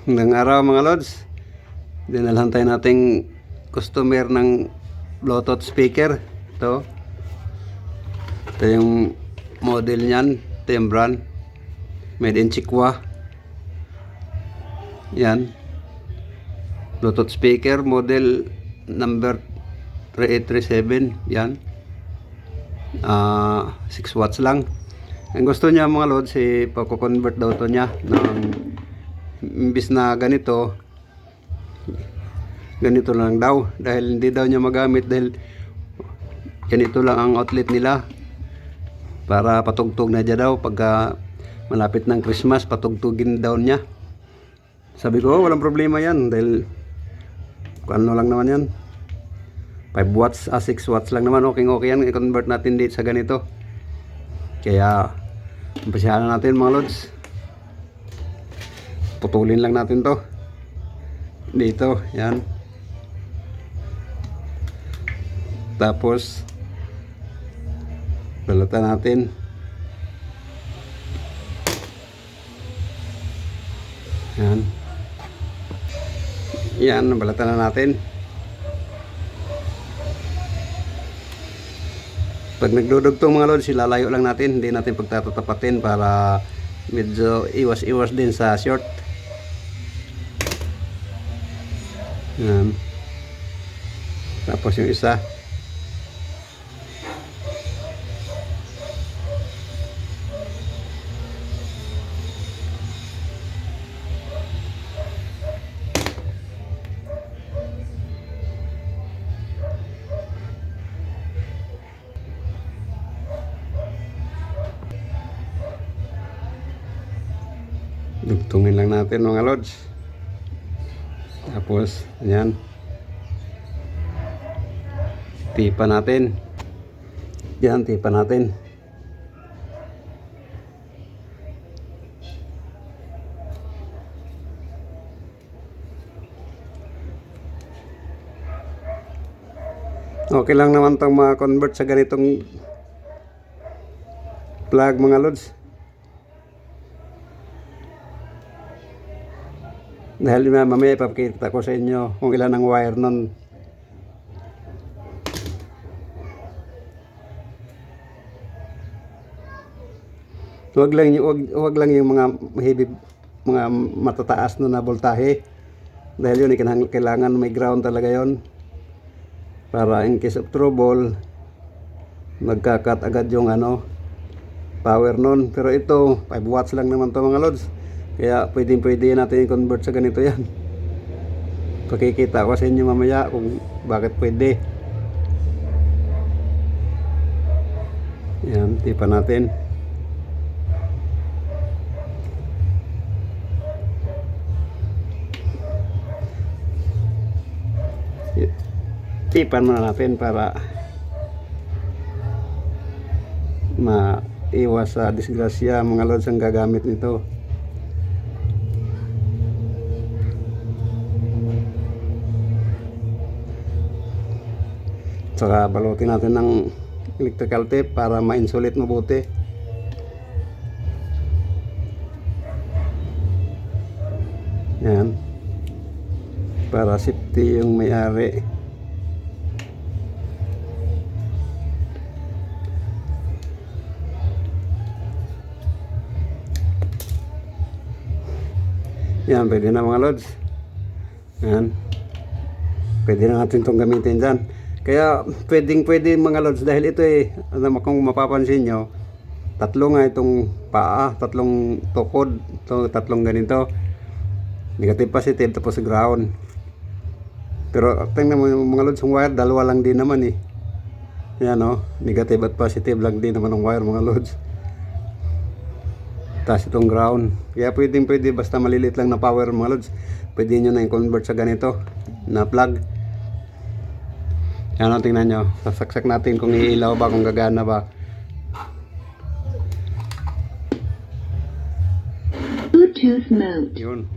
Ng araw mga lods, dinalhan tayo nating customer ng Bluetooth speaker. Ito yung model niyan, ito yung brand, made in Chikwa. Yan, Bluetooth speaker model number 3837. Yan, 6 watts lang. Ang gusto niya mga lods, pagko-convert daw to niya ng imbis na ganito lang daw, dahil hindi daw niya magamit, dahil ganito lang ang outlet nila para patugtog na dyan daw pagka malapit ng Christmas, patugtugin daw niya. Sabi ko, walang problema yan, dahil ano lang naman yan, 5 watts, 6 watts lang naman, okay yan, i-convert natin dito sa ganito. Kaya umpisahan na natin mga lods. Putulin lang natin to dito, yan. Tapos balatan natin. Yan, balatan na natin. Pag nagdudugtong mga lods, ilalayo lang natin, hindi natin pagtatapatin para medyo iwas din sa short. Yan. Tapos yung isa, dugtungin lang natin mga lods. Tapos ayan, tipa natin. Yan, tipa natin. Okay lang naman itong ma-convert sa ganitong plug mga lods, dahil mamaya ipapakita ko sa inyo kung ilan ang wire nun. Huwag lang yung mga heavy, mga matataas na voltahe, dahil yun kailangan may ground talaga yon, para in case of trouble magkakat agad yung power nun. Pero ito 5 watts lang naman to mga lods, kaya pwede natin i-convert sa ganito yan. Pakikita ko sa inyo mamaya kung bakit pwede. Yan, tipa natin. Tipan muna natin para maiwas sa disgrasya mga lods ang gagamit nito. Saka balutin natin ng electrical tape para ma-insulate mabuti. Yan, para safety yung may-ari. Yan, pwede na mga lods. Yan, pwede na natin itong gamitin dyan. Kaya pwede mga lods, dahil ito kung mapapansin nyo, tatlo nga itong paa, tatlong tukod, tatlong ganito, negative positive tapos ground. Pero tingnan mo mga lods, yung wire dalawa lang din naman yan negative at positive lang din naman ang wire mga lods, tapos itong ground. Kaya pwede basta malilit lang na power mga lods, pwede nyo na i-convert sa ganito na plug. Yan, tingnan nyo, sasaksak natin kung iilaw ba, kung gagana ba. Bluetooth mode. Yun,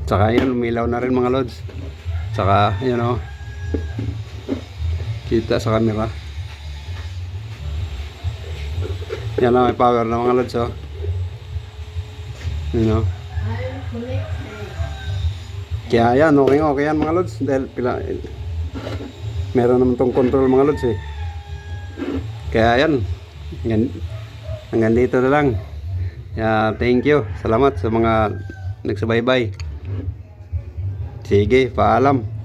saka yan, umilaw na rin mga lods. Saka yan kita sa camera. Yan, may power na mga lods. Kaya yan, okay yan mga lods. Dahil meron naman tong control mga lods eh. Kaya yan, hanggang dito na lang. Thank you. Salamat sa mga nagsubaybay. Sige, paalam.